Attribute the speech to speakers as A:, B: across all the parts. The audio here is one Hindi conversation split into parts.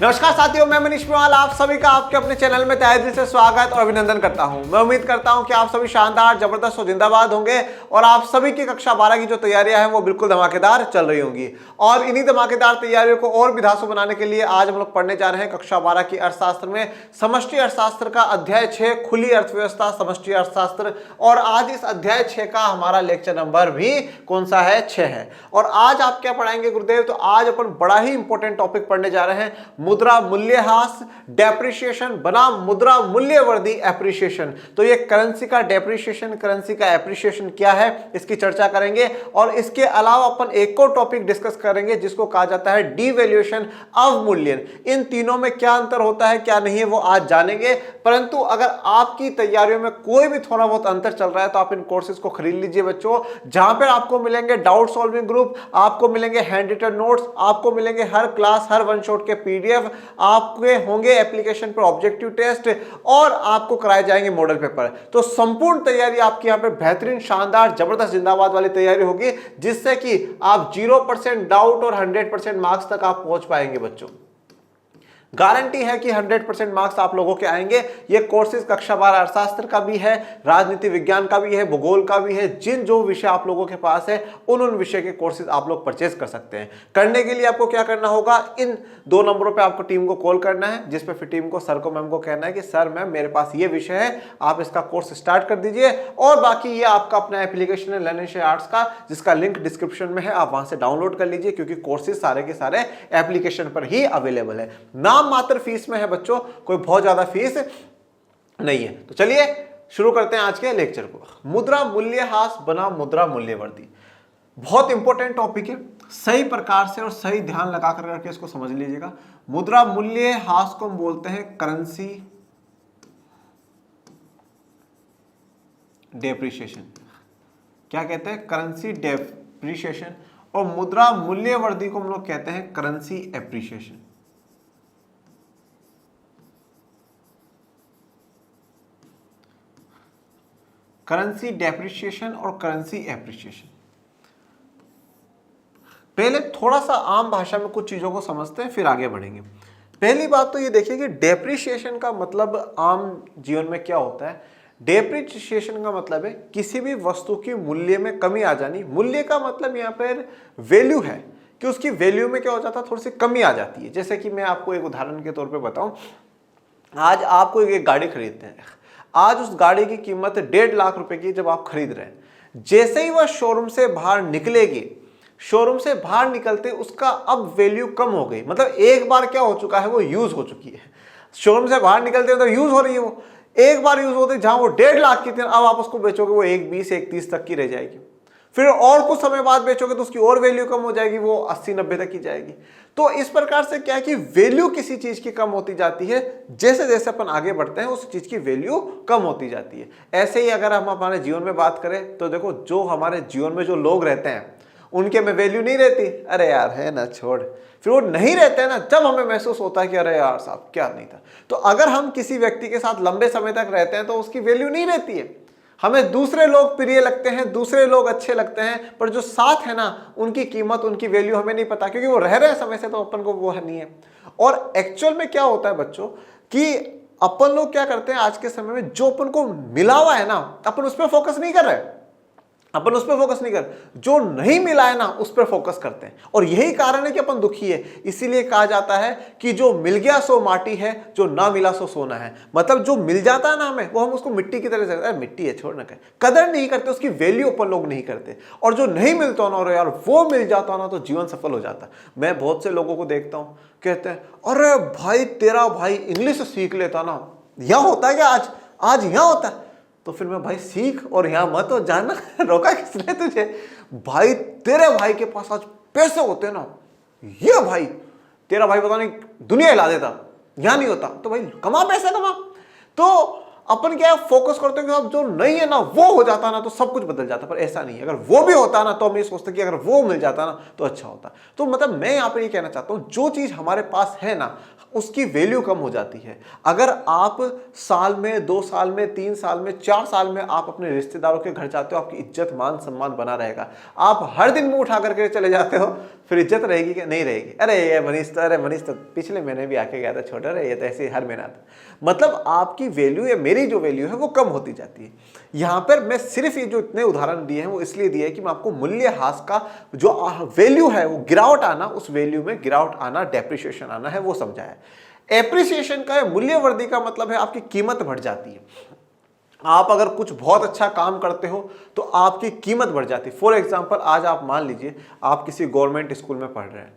A: नमस्कार साथियों, मैं मनीष मेवाल आप सभी का आपके अपने चैनल में तहे दिल से स्वागत और अभिनंदन करता हूं। मैं उम्मीद करता हूं कि आप सभी शानदार, जबरदस्त और जिंदाबाद होंगे और आप सभी की कक्षा 12 की जो तैयारियां हैं वो बिल्कुल धमाकेदार चल रही होंगी। और इन्हीं धमाकेदार तैयारियों को और भी धांसू बनाने के लिए आज हम लोग पढ़ने जा रहे हैं कक्षा 12 की अर्थशास्त्र में समष्टि अर्थशास्त्र का अध्याय 6 खुली अर्थव्यवस्था समष्टि अर्थशास्त्र। और आज इस अध्याय 6 का हमारा लेक्चर नंबर भी कौन सा है? 6 है। और आज आप क्या पढ़ाएंगे गुरुदेव? तो आज अपन बड़ा ही इंपॉर्टेंट टॉपिक पढ़ने जा रहे हैं, मुद्रा मूल्यह्रास डेप्रिसिएशन बनाम मुद्रा मूल्यवर्धी एप्रिसिएशन। तो ये करेंसी का डेप्रिसिएशन, करेंसी का एप्रिसिएशन क्या है, इसकी चर्चा करेंगे। और इसके अलावा अपन एक और टॉपिक डिस्कस करेंगे जिसको कहा जाता है डीवैल्यूएशन, अवमूल्यन। इन तीनों में क्या अंतर होता है, क्या नहीं है, वो आज जानेंगे। परंतु अगर आपकी तैयारियों में कोई भी थोड़ा बहुत अंतर चल रहा है तो आप इन कोर्सेज को खरीद लीजिए बच्चों, जहां पर आपको मिलेंगे डाउट सॉल्विंग ग्रुप, आपको मिलेंगे हैंड रिटन नोट्स, आपको मिलेंगे हर क्लास हर वन शॉट के पीडीएफ, आपके होंगे एप्लीकेशन पर ऑब्जेक्टिव टेस्ट और आपको कराए जाएंगे मॉडल पेपर। तो संपूर्ण तैयारी आपकी यहां पे बेहतरीन, शानदार, जबरदस्त, जिंदाबाद वाली तैयारी होगी, जिससे कि आप 0% डाउट और 100% मार्क्स तक आप पहुंच पाएंगे बच्चों। गारंटी है कि 100% मार्क्स आप लोगों के आएंगे। ये कोर्सेज कक्षा 12 अर्थशास्त्र का भी है, राजनीति विज्ञान का भी है, भूगोल का भी है। जिन जो विषय आप लोगों के पास है उन विषय के कोर्सेज आप लोग परचेज कर सकते हैं। करने के लिए आपको क्या करना होगा, इन 2 नंबरों पे आपको टीम को कॉल करना है, जिस पे फिर टीम को, सर को, मैम को कहना है कि सर मैम मेरे पास ये विषय है, आप इसका कोर्स स्टार्ट कर दीजिए। और बाकी ये आपका अपना एप्लीकेशन है लर्निंग आर्ट्स का, जिसका लिंक डिस्क्रिप्शन में है, आप वहां से डाउनलोड कर लीजिए, क्योंकि कोर्सेज सारे के सारे एप्लीकेशन पर ही अवेलेबल है। नाम मात्र फीस में है बच्चों, कोई बहुत ज्यादा फीस नहीं है। तो चलिए शुरू करते हैं आज के लेक्चर को। मुद्रा मूल्यह्रास बनाम मुद्रा मूल्यवर्धी, बहुत इंपॉर्टेंट टॉपिक है। सही प्रकार से और सही ध्यान लगा करके इसको समझ लीजिएगा। मुद्रा मूल्यह्रास को हम बोलते हैं करेंसी डेप्रिसिएशन। क्या कहते हैं? Currency depreciation. और मुद्रा मूल्यवर्धी को हम लोग कहते हैं करेंसी एप्रिसिएशन। करेंसी डेप्रिसिएशन और करेंसी एप्रिसिएशन। पहले थोड़ा सा आम भाषा में कुछ चीजों को समझते हैं, फिर आगे बढ़ेंगे। पहली बात तो ये देखिए कि डेप्रिसिएशन का मतलब आम जीवन में क्या होता है। डेप्रिसिएशन का मतलब है किसी भी वस्तु की मूल्य में कमी आ जानी। मूल्य का मतलब यहाँ पर वैल्यू है कि उसकी वैल्यू में क्या हो जाता है, थोड़ी सी कमी आ जाती है। जैसे कि मैं आपको एक उदाहरण के तौर पर बताऊं, आज आपको एक गाड़ी खरीदते हैं, आज उस गाड़ी की कीमत 1.5 लाख रुपए की जब आप खरीद रहे हैं, जैसे ही वह शोरूम से बाहर निकलेगी, शोरूम से बाहर निकलते उसका अब वैल्यू कम हो गई। मतलब एक बार क्या हो चुका है, वो यूज हो चुकी है। शोरूम से बाहर निकलते तो यूज हो रही है, वो एक बार यूज होती, जहां वो 1.5 लाख की थी, अब आप उसको बेचोगे वो 1.20 1.30 तक की रह जाएगी। फिर और कुछ समय बाद बेचोगे तो उसकी और वैल्यू कम हो जाएगी, वो 80-90 तक की जाएगी। तो इस प्रकार से क्या है कि वैल्यू किसी चीज की कम होती जाती है, जैसे जैसे अपन आगे बढ़ते हैं उस चीज की वैल्यू कम होती जाती है। ऐसे ही अगर हम हमारे जीवन में बात करें तो देखो, जो हमारे जीवन में जो लोग रहते हैं उनके में वैल्यू नहीं रहती, अरे यार है ना छोड़, फिर वो नहीं रहते हैं ना, जब हमें महसूस होता है कि अरे यार साहब क्या नहीं था। तो अगर हम किसी व्यक्ति के साथ लंबे समय तक रहते हैं तो उसकी वैल्यू नहीं रहती है। हमें दूसरे लोग प्रिय लगते हैं, दूसरे लोग अच्छे लगते हैं, पर जो साथ है ना, उनकी कीमत, उनकी वैल्यू हमें नहीं पता, क्योंकि वो रह रहे हैं समय से, तो अपन को वो नहीं है। और एक्चुअल में क्या होता है बच्चों कि अपन लोग क्या करते हैं आज के समय में, जो अपन को मिला हुआ है ना, अपन उस पर फोकस नहीं कर रहे, अपन उस पर फोकस नहीं कर, जो नहीं मिला है ना उस पर फोकस करते हैं। और यही कारण है कि अपन दुखी है। इसीलिए कहा जाता है कि जो मिल गया सो माटी है, जो ना मिला सो सोना है। मतलब जो मिल जाता है ना हमें, वो हम उसको मिट्टी की तरह से, मिट्टी है छोड़ ना करें, कदर नहीं करते, उसकी वैल्यू अपन लोग नहीं करते। और जो नहीं मिलता ना, और यार वो मिल जाता ना तो जीवन सफल हो जाता। मैं बहुत से लोगों को देखता हूं, कहते हैं अरे भाई तेरा भाई इंग्लिश सीख लेता ना, यहां होता है क्या, आज यहां होता है। तो फिर मैं, भाई सीख और यहां मत हो जाना, रोका किसने तुझे? भाई तेरे भाई के पास आज पैसे होते ना, ये भाई तेरा भाई पता नहीं दुनिया हिला देता, यहां नहीं होता। तो भाई कमा, पैसे कमा। तो अपन क्या फोकस करते हैं कि अब जो नहीं है ना वो हो जाता ना तो सब कुछ बदल जाता, पर ऐसा नहीं है। अगर वो भी होता ना तो हम ये सोचते कि अगर वो मिल जाता ना तो अच्छा होता। तो मतलब मैं यहाँ पे ये कहना चाहता हूँ, जो चीज हमारे पास है ना उसकी वैल्यू कम हो जाती है। अगर आप साल में, 2 साल में, 3 साल में, 4 साल में आप अपने रिश्तेदारों के घर जाते हो, आपकी इज्जत मान सम्मान बना रहेगा। आप हर दिन मुंह उठा करके चले जाते हो फिर इज्जत रहेगी कि नहीं रहेगी? अरे ये मनीष तो पिछले महीने भी आके गया था, छोटा रहे, ये तो ऐसे ही हर महीना आता। मतलब आपकी वैल्यू या मेरी जो वैल्यू है वो कम होती जाती है। यहाँ पर मैं सिर्फ ये जो इतने उदाहरण दिए हैं वो इसलिए दिए कि मैं आपको मूल्यह्रास का जो वैल्यू है वो गिरावट आना, उस वैल्यू में गिरावट आना, डेप्रिसिएशन आना है, वो समझाया। एप्रिसिएशन का या मूल्यवृद्धि का मतलब है आपकी कीमत बढ़ जाती है। आप अगर कुछ बहुत अच्छा काम करते हो तो आपकी कीमत बढ़ जाती है। फॉर एग्जांपल, आज आप मान लीजिए आप किसी गवर्नमेंट स्कूल में पढ़ रहे हैं,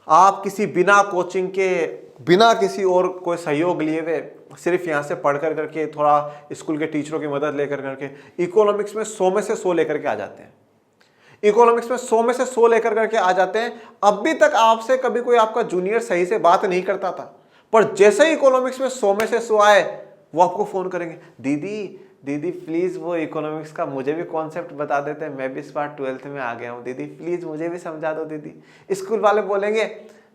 A: आप किसी बिना कोचिंग के, बिना किसी और कोई सहयोग लिए हुए सिर्फ यहाँ से पढ़ कर करके, थोड़ा स्कूल के टीचरों की मदद लेकर करके इकोनॉमिक्स में 100 में से 100 लेकर के आ जाते हैं। इकोनॉमिक्स में 100 में से 100 लेकर करके आ जाते हैं। अभी तक आपसे कभी कोई आपका जूनियर सही से बात नहीं करता था, पर जैसे ही इकोनॉमिक्स में 100 में से 100 आए, वो आपको फोन करेंगे, दीदी प्लीज वो इकोनॉमिक्स का मुझे भी कॉन्सेप्ट बता देते हैं, मैं भी इस बार 12th में आ गया हूँ, दीदी प्लीज मुझे भी समझा दो दीदी। स्कूल वाले बोलेंगे,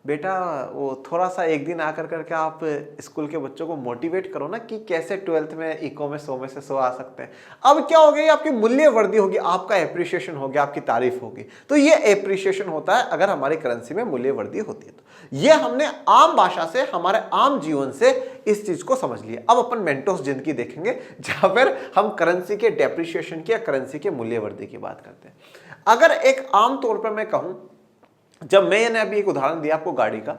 A: बेटा वो थोड़ा सा एक दिन आकर करके आप स्कूल के बच्चों को मोटिवेट करो ना कि कैसे 12th में इको में 100 में से 100 आ सकते हैं। अब क्या हो गया, आपकी मूल्यवृद्धि होगी, आपका एप्रिसिएशन हो गया, आपकी तारीफ होगी। तो ये एप्रिसिएशन होता है अगर हमारी करेंसी में मूल्यवृद्धि होती है। तो ये हमने आम भाषा से, हमारे आम जीवन से इस चीज को समझ लिया। अब अपन मेंटोस जिंदगी देखेंगे जहां पर हम करेंसी के डेप्रिसिएशन की या करेंसी के मूल्यवृद्धि की बात करते हैं। अगर एक आम तौर पर मैं कहूं, जब मैंने अभी एक उदाहरण दिया आपको गाड़ी का,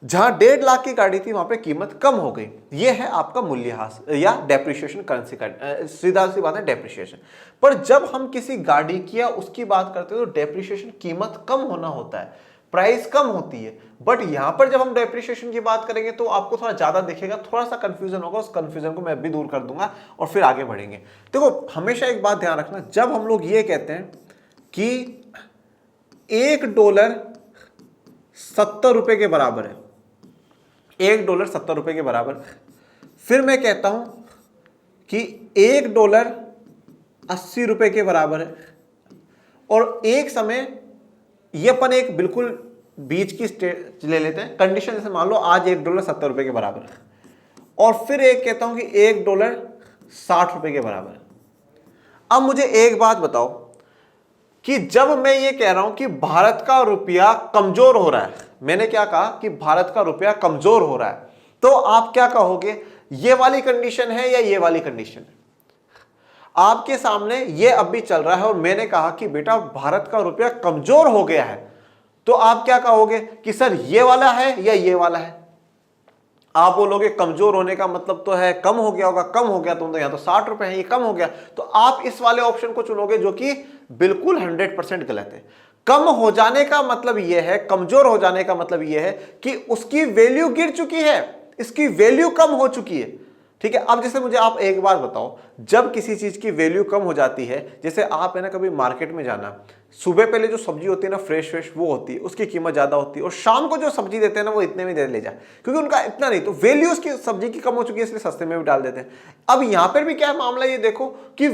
A: जहां 1.5 लाख की गाड़ी थी वहां पे कीमत कम हो गई, ये है आपका मूल्यह्रास या डेप्रिसिएशन करेंसी का। सीधा सी बात है डेप्रिसिएशन। पर जब हम किसी गाड़ी की या उसकी बात करते हैं तो डेप्रिसिएशन कीमत कम होना होता है, प्राइस कम होती है। बट यहां पर जब हम डेप्रिसिएशन की बात करेंगे तो आपको थोड़ा ज्यादा दिखेगा, थोड़ा सा कंफ्यूजन होगा, उस कंफ्यूजन को मैं भी दूर कर दूंगा और फिर आगे बढ़ेंगे। देखो हमेशा एक बात ध्यान रखना, जब हम लोग ये कहते हैं कि $1 70 रुपए के बराबर है, $1 70 रुपए के बराबर, फिर मैं कहता हूं कि $1 80 रुपए के बराबर है, और एक समय ये अपन एक बिल्कुल बीच की स्टेज ले लेते हैं कंडीशन, जैसे मान लो आज $1 70 रुपए के बराबर है, और फिर एक कहता हूं कि $1 60 रुपए के बराबर है। अब मुझे एक बात बताओ कि जब मैं ये कह रहा हूं कि भारत का रुपया कमजोर हो रहा है, मैंने क्या कहा कि भारत का रुपया कमजोर हो रहा है, तो आप क्या कहोगे, ये वाली कंडीशन है या ये वाली कंडीशन है? आपके सामने ये अब भी चल रहा है और मैंने कहा कि बेटा भारत का रुपया कमजोर हो गया है, तो आप क्या कहोगे कि सर ये वाला है या ये वाला है? आप बोलोगे कमजोर होने का मतलब तो है कम हो गया होगा, कम हो गया तो यहाँ तो 60 रुपए है, ये कम हो गया, तो आप इस वाले ऑप्शन को चुनोगे जो कि बिल्कुल 100% गलत है। कम हो जाने का मतलब यह है, कमजोर हो जाने का मतलब यह है कि उसकी वैल्यू गिर चुकी है, इसकी वैल्यू कम हो चुकी है। ठीक है, अब जैसे मुझे आप एक बार बताओ, जब किसी चीज की वैल्यू कम हो जाती है, जैसे आप है ना कभी मार्केट में जाना, सुबह पहले जो सब्जी होती है ना फ्रेश वो होती है, उसकी कीमत ज्यादा होती है, और शाम को जो सब्जी देते हैं ना वो इतने में दे ले जा, क्योंकि उनका इतना नहीं, तो वैल्यू उसकी सब्जी की कम हो चुकी है, इसलिए सस्ते में भी डाल देते हैं। अब यहां पर भी क्या है मामला, ये देखो कि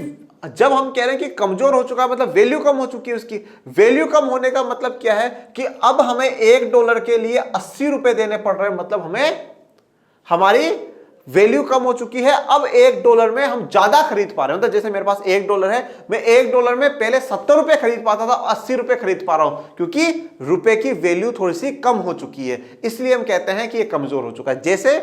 A: जब हम कह रहे हैं कि कमजोर हो चुका है मतलब वैल्यू कम हो चुकी है, उसकी वैल्यू कम होने का मतलब क्या है कि अब हमें $1 के लिए 80 रुपए देने पड़ रहे हैं, मतलब हमें हमारी वैल्यू कम हो चुकी है। अब $1 में हम ज्यादा खरीद पा रहे हैं, मतलब जैसे मेरे पास $1 है, मैं $1 में पहले 70 रुपए खरीद पाता था, 80 रुपए खरीद पा रहा हूं, क्योंकि रुपए की वैल्यू थोड़ी सी कम हो चुकी है, इसलिए हम कहते हैं कि ये कमजोर हो चुका है। जैसे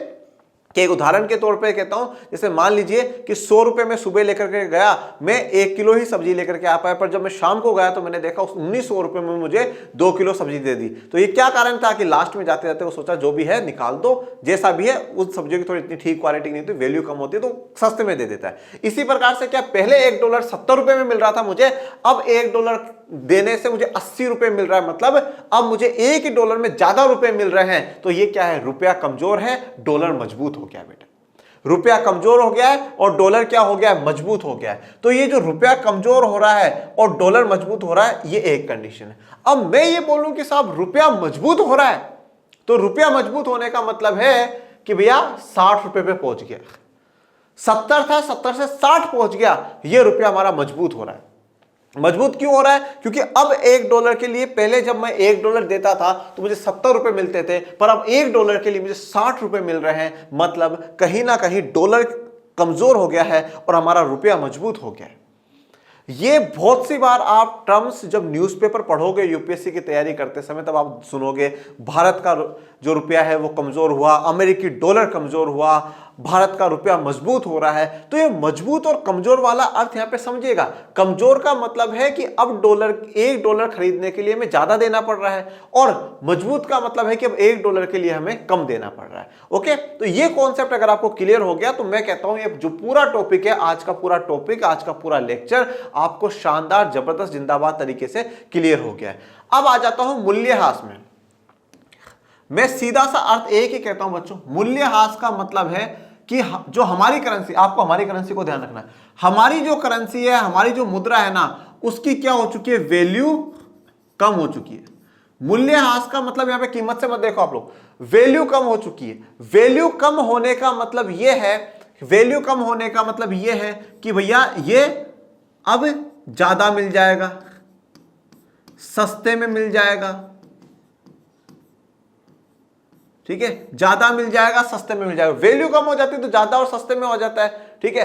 A: कि एक उदाहरण के तौर पे कहता हूं, जैसे मान लीजिए कि 100 रुपए में सुबह लेकर के गया, मैं 1 किलो ही सब्जी लेकर के आ पाया, पर जब मैं शाम को गया तो मैंने देखा उस 1900 रुपए में मुझे 2 किलो सब्जी दे दी। तो ये क्या कारण था कि लास्ट में जाते जाते वो सोचा जो भी है निकाल दो, जैसा भी है, उस सब्जियों की थोड़ी इतनी ठीक क्वालिटी नहीं थी, वैल्यू कम होती है तो सस्ते में दे देता है। इसी प्रकार से क्या पहले $1 70 रुपए में मिल रहा था मुझे, अब $1 देने से मुझे 80 रुपए मिल रहा है, मतलब अब मुझे $1 में ज्यादा रुपए मिल रहे हैं। तो ये क्या है, रुपया कमजोर है, डॉलर मजबूत हो गया बेटा। रुपया कमजोर हो गया है और डॉलर क्या हो गया है, मजबूत हो गया है। तो ये जो रुपया कमजोर हो रहा है और डॉलर मजबूत हो रहा है, ये एक कंडीशन है। अब मैं ये बोलूं कि साहब रुपया मजबूत हो रहा है, तो रुपया मजबूत होने का मतलब है कि भैया 60 रुपए पे पहुंच गया, 70 था 70 से 60 पहुंच गया, ये रुपया हमारा मजबूत हो रहा है। मजबूत क्यों हो रहा है, क्योंकि अब $1 के लिए, पहले जब मैं $1 देता था तो मुझे 70 रुपए मिलते थे, पर अब $1 के लिए मुझे 60 रुपए मिल रहे हैं, मतलब कहीं ना कहीं डॉलर कमजोर हो गया है और हमारा रुपया मजबूत हो गया है। ये बहुत सी बार आप टर्म्स जब न्यूज़पेपर पढ़ोगे यूपीएससी की तैयारी करते समय, तब आप सुनोगे भारत का जो रुपया है वो कमजोर हुआ, अमेरिकी डॉलर कमजोर हुआ, भारत का रुपया मजबूत हो रहा है। तो ये मजबूत और कमजोर वाला अर्थ यहां पे समझिएगा। कमजोर का मतलब है कि अब $1 खरीदने के लिए हमें ज्यादा देना पड़ रहा है, और मजबूत का मतलब है कि अब $1 के लिए हमें कम देना पड़ रहा है। ओके, तो ये कॉन्सेप्ट अगर आपको क्लियर हो गया तो मैं कहता हूं ये जो पूरा टॉपिक है, आज का पूरा टॉपिक, आज का पूरा लेक्चर आपको शानदार, जबरदस्त, जिंदाबाद तरीके से क्लियर हो गया है। अब आ जाता हूं मूल्यह्रास में। मैं सीधा सा अर्थ एक ही कहता हूं बच्चों, मूल्यह्रास का मतलब है कि जो हमारी करेंसी, आपको हमारी करेंसी को ध्यान रखना है, हमारी जो करेंसी है, हमारी जो मुद्रा है ना, उसकी क्या हो चुकी है, वैल्यू कम हो चुकी है। मूल्यह्रास का मतलब यहां पे कीमत से मत देखो आप लोग, वैल्यू कम हो चुकी है। वैल्यू कम होने का मतलब यह है, वैल्यू कम होने का मतलब यह है कि भैया ये अब ज्यादा मिल जाएगा, सस्ते में मिल जाएगा, ठीक है, ज्यादा मिल जाएगा, सस्ते में मिल जाएगा। वैल्यू कम हो जाती है तो ज्यादा और सस्ते में हो जाता है, ठीक है,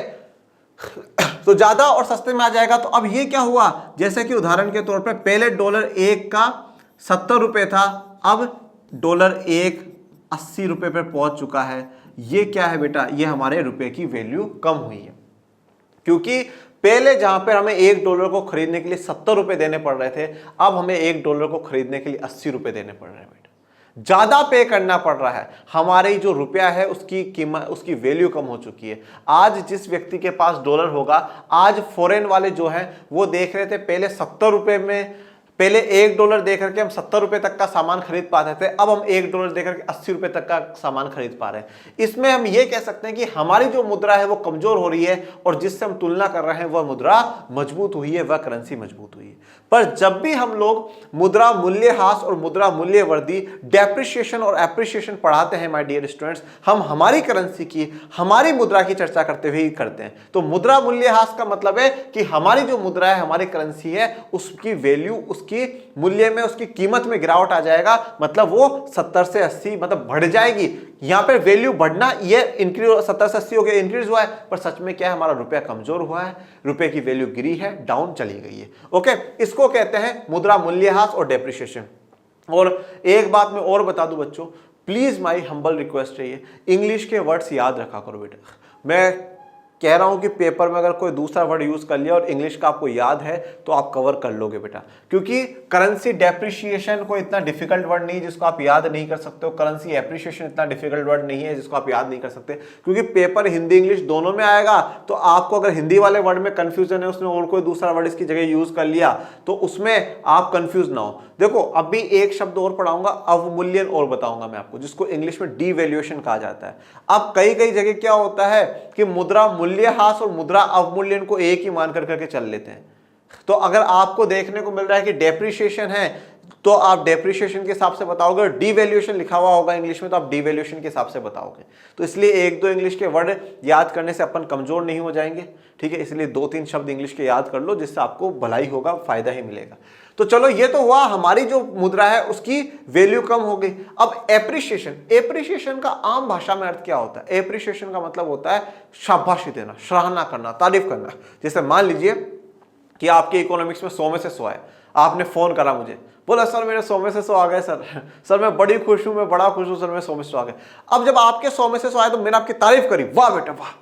A: तो ज्यादा और सस्ते में आ जाएगा। तो अब ये क्या हुआ, जैसे कि उदाहरण के तौर पे पहले $1 का 70 रुपए था, अब $1 80 रुपए पर पहुंच चुका है। ये क्या है बेटा, ये हमारे रुपए की वैल्यू कम हुई है, क्योंकि पहले जहां पर हमें $1 को खरीदने के लिए 70 रुपए देने पड़ रहे थे, अब हमें $1 को खरीदने के लिए 80 रुपए देने पड़ रहे हैं। ज्यादा पे करना पड़ रहा है, हमारी जो रुपया है उसकी कीमत, उसकी वैल्यू कम हो चुकी है। आज जिस व्यक्ति के पास डॉलर होगा, आज फॉरेन वाले जो हैं वो देख रहे थे पहले 70 रुपए में, पहले $1 देकर के हम 70 रुपए तक का सामान खरीद पाते थे, अब हम $1 देकर के 80 रुपए तक का सामान खरीद पा रहे हैं। इसमें हम ये कह सकते हैं कि हमारी जो मुद्रा है वो कमजोर हो रही है, और जिससे हम तुलना कर रहे हैं वह मुद्रा मजबूत हुई है, वह करेंसी मजबूत हुई है। पर जब भी हम लोग मुद्रा मूल्यह्रास और मुद्रा मूल्यवर्धी, डेप्रिसिएशन और एप्रिसिएशन पढ़ाते हैं माय डियर स्टूडेंट्स, हम हमारी करेंसी की, हमारी मुद्रा की चर्चा करते हुए ही करते हैं। तो मुद्रा मूल्यह्रास का मतलब है कि हमारी जो मुद्रा है, हमारी करेंसी है, उसकी वैल्यू, उसकी मूल्य में, उसकी कीमत में गिरावट आ जाएगा, मतलब वो 70 से 80 मतलब बढ़ जाएगी। यहां पे वैल्यू बढ़ना, ये इंक्रीज 70 से 80 हो गया, इंक्रीज हुआ है, पर सच में क्या है, हमारा रुपया कमजोर हुआ है, रुपए की वैल्यू गिरी है, डाउन चली गई है। ओके, इसको कहते हैं मुद्रा मूल्यह्रास और डेप्रिसिएशन। और एक बात मैं और बता दूं बच्चों, प्लीज माई हम्बल रिक्वेस्ट है, ये इंग्लिश के वर्ड्स याद रखा करो बेटा। मैं कह रहा हूं कि पेपर में अगर कोई दूसरा वर्ड यूज कर लिया और इंग्लिश का आपको याद है तो आप कवर कर लोगे बेटा, क्योंकि करेंसी डेप्रिसिएशन कोई इतना डिफिकल्ट वर्ड नहीं जिसको आप याद नहीं कर सकते हो, करेंसी एप्रिसिएशन इतना डिफिकल्ट वर्ड नहीं है जिसको आप याद नहीं कर सकते, क्योंकि पेपर हिंदी इंग्लिश दोनों में आएगा। तो आपको अगर हिंदी वाले वर्ड में कंफ्यूजन है, उसने और कोई दूसरा वर्ड इसकी जगह यूज कर लिया, तो उसमें आप कंफ्यूज ना हो। देखो अभी एक शब्द और पढ़ाऊंगा, अवमूल्यन, और बताऊंगा मैं आपको, जिसको इंग्लिश में डीवैल्यूएशन कहा जाता है। अब कई कई जगह क्या होता है कि मुद्रा मूल्यह्रास और मुद्रा अवमूल्यन को एक ही मान करके चल लेते हैं। तो अगर आपको देखने को मिल रहा है कि डेप्रिसिएशन है, तो आप डेप्रिसिएशन के हिसाब से बताओगे, डीवैल्यूएशन लिखा हुआ होगा इंग्लिश में तो आप डीवैल्यूएशन के हिसाब से बताओगे। तो इसलिए एक दो इंग्लिश के वर्ड याद करने से अपन कमजोर नहीं हो जाएंगे, ठीक है, इसलिए 2-3 शब्द इंग्लिश के याद कर लो, जिससे आपको भलाई होगा, फायदा ही मिलेगा। तो चलो ये तो हुआ, हमारी जो मुद्रा है उसकी वैल्यू कम हो गई। अब एप्रिसिएशन, एप्रिसिएशन का आम भाषा में अर्थ क्या होता है? एप्रिसिएशन का मतलब होता है शाबाशी देना, सराहना करना, तारीफ करना। जैसे मान लीजिए कि आपके इकोनॉमिक्स में 100 में से 100 है, आपने फोन करा मुझे, बोला सर मेरे 100 में से 100 आ गए सर मैं बड़ी खुश हूं, मैं बड़ा खुश हूं सर, मैं 100 में से 100 आ गए। अब जब आपके 100 में से 100 आए तो मैंने आपकी तारीफ करी, वाह बेटा वाह,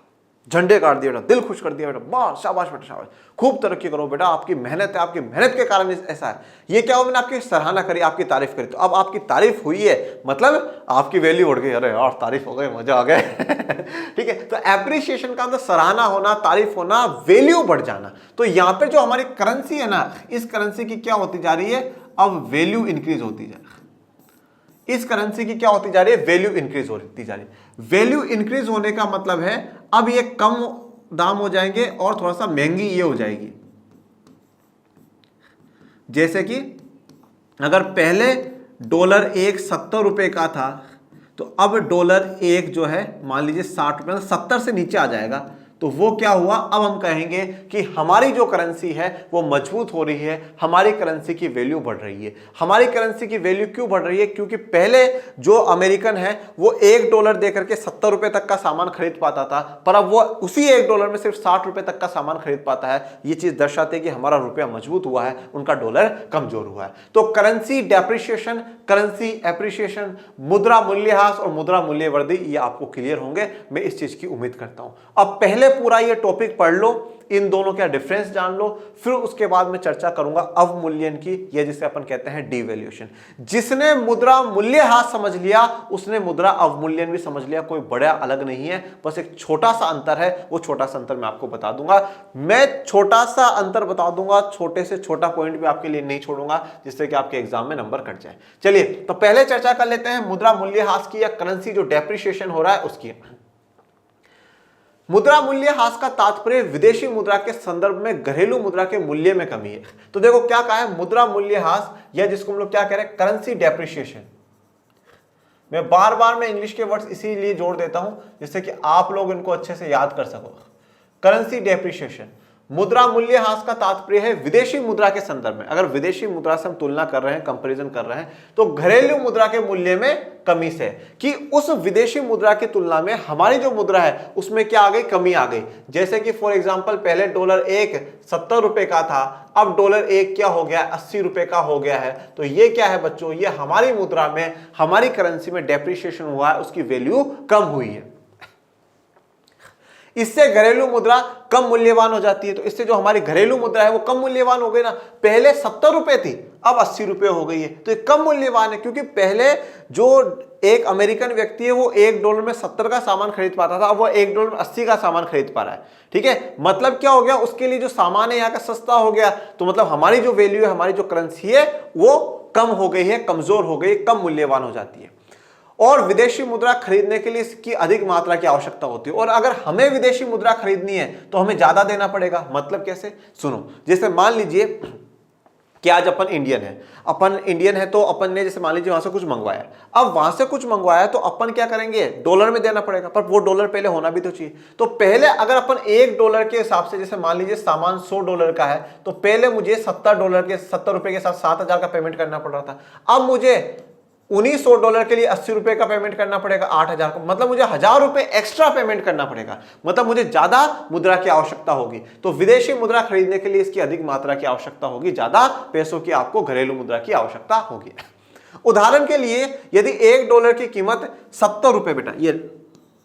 A: झंडे काट दिए बेटा, दिल खुश कर दिया बेटा, वाह शाबाश बेटा शाबाश, खूब तरक्की करो बेटा, आपकी मेहनत है, आपकी मेहनत के कारण ऐसा है। ये क्या हो, मैंने आपकी सराहना करी, आपकी तारीफ करी, तो अब आपकी तारीफ हुई है, मतलब आपकी वैल्यू बढ़ गई, अरे यार तारीफ हो गई, मजा आ गया ठीक है। तो एप्रिसिएशन का मतलब सराहना होना, तारीफ होना, वैल्यू बढ़ जाना। तो यहां पे जो हमारी करेंसी है ना, इस करेंसी की क्या होती जा रही है, अब वैल्यू इंक्रीज होती जा रही है। इस करेंसी की क्या होती जा रही है, वैल्यू इंक्रीज होती जा रही है। वैल्यू इंक्रीज होने का मतलब है अब ये कम दाम हो जाएंगे और थोड़ा सा महंगी ये हो जाएगी। जैसे कि अगर पहले $1 70 रुपए का था, तो अब $1 जो है मान लीजिए 60 रुपए, 70 से नीचे आ जाएगा, तो वो क्या हुआ, अब हम कहेंगे कि हमारी जो करेंसी है वो मजबूत हो रही है, हमारी करेंसी की वैल्यू बढ़ रही है। हमारी करेंसी की वैल्यू क्यों बढ़ रही है, क्योंकि पहले जो अमेरिकन है वो $1 देकर के 70 रुपए तक का सामान खरीद पाता था, पर अब वो उसी $1 में सिर्फ 60 रुपए तक का सामान खरीद पाता है। ये चीज दर्शाती है कि हमारा रुपया मजबूत हुआ है, उनका डॉलर कमजोर हुआ है। तो करेंसी डेप्रिसिएशन, करेंसी एप्रिसिएशन, मुद्रा मूल्यह्रास और मुद्रा मूल्यवर्धि, ये आपको क्लियर होंगे, मैं इस चीज की उम्मीद करता हूं। अब पहले पूरा ये टॉपिक पढ़ लो, इन दोनों का डिफरेंस जान लो, फिर उसके बाद मैं चर्चा करूंगा अवमूल्यन की, या जिसे अपन कहते हैं डिवैल्यूएशन। जिसने मुद्रा मूल्यह्रास समझ लिया उसने मुद्रा अवमूल्यन भी समझ लिया, कोई बड़ा अलग नहीं है, बस एक छोटा सा अंतर है। वो छोटा सा अंतर मैं आपको बता दूंगा, मैं छोटा सा अंतर बता दूंगा, छोटे से छोटा पॉइंट भी आपके लिए नहीं छोड़ूंगा जिससे कि आपके एग्जाम में नंबर कट जाए। चलिए तो पहले चर्चा कर लेते हैं मुद्रा मूल्यह्रास की, या करेंसी जो डेप्रिसिएशन हो रहा है उसकी। मुद्रा मूल्यह्रास का तात्पर्य विदेशी मुद्रा के संदर्भ में घरेलू मुद्रा के मूल्य में कमी है। तो देखो क्या कहा है, मुद्रा मूल्यह्रास, या जिसको हम लोग क्या कह रहे हैं, करेंसी डेप्रिसिएशन। मैं बार बार मैं इंग्लिश के वर्ड्स इसीलिए जोड़ देता हूं जिससे कि आप लोग इनको अच्छे से याद कर सको। करेंसी डेप्रिसिएशन, मुद्रा मूल्यह्रास का तात्पर्य है विदेशी मुद्रा के संदर्भ में, अगर विदेशी मुद्रा से हम तुलना कर रहे हैं, कंपैरिजन कर रहे हैं, तो घरेलू मुद्रा के मूल्य में कमी से, कि उस विदेशी मुद्रा की तुलना में हमारी जो मुद्रा है उसमें क्या आ गई, कमी आ गई। जैसे कि फॉर एग्जांपल पहले $1 70 रुपए का था, अब $1 क्या हो गया, 80 रुपए का हो गया है। तो ये क्या है बच्चों, ये हमारी मुद्रा में, हमारी करेंसी में डेप्रिसिएशन हुआ है, उसकी वैल्यू कम हुई है। इससे घरेलू मुद्रा कम मूल्यवान हो जाती है। तो इससे जो हमारी घरेलू मुद्रा है वो कम मूल्यवान हो गई ना, पहले 70 रुपए थी अब 80 रुपए हो गई है, तो ये कम मूल्यवान है, क्योंकि पहले जो एक अमेरिकन व्यक्ति है वो $1 में 70 का सामान खरीद पाता था, अब वो $1 में 80 का सामान खरीद पा रहा है। ठीक है, मतलब क्या हो गया, उसके लिए जो सामान है यहाँ का सस्ता हो गया, तो मतलब हमारी जो वैल्यू है, हमारी जो करेंसी है वो कम हो गई है, कमजोर हो गई, कम मूल्यवान हो जाती है। और विदेशी मुद्रा खरीदने के लिए इसकी अधिक मात्रा की आवश्यकता होती है, और अगर हमें विदेशी मुद्रा खरीदनी है तो हमें ज्यादा देना पड़ेगा। मतलब कैसे, सुनो, जैसे मान लीजिए कि आज अपन इंडियन है, तो अपन ने जैसे मान लीजिए वहां से कुछ मंगवाया, अब वहां से कुछ मंगवाया तो अपन क्या करेंगे, डॉलर में देना पड़ेगा, पर वो डॉलर पहले होना भी तो चाहिए। तो पहले अगर अपन $1 के हिसाब से, जैसे मान लीजिए सामान $100 का है, तो पहले मुझे $70 रुपए के साथ 7,000 का पेमेंट करना पड़ रहा था, अब मुझे उन्हीं $100 के लिए 80 रुपए का पेमेंट करना पड़ेगा, 8,000 का, मतलब मुझे 1,000 रुपए एक्स्ट्रा पेमेंट करना पड़ेगा, मतलब मुझे ज्यादा मुद्रा की आवश्यकता होगी। तो विदेशी मुद्रा खरीदने के लिए इसकी अधिक मात्रा की आवश्यकता होगी, ज्यादा पैसों की आपको घरेलू मुद्रा की आवश्यकता होगी। उदाहरण के लिए यदि $1 की कीमत 70 रुपए, बेटा ये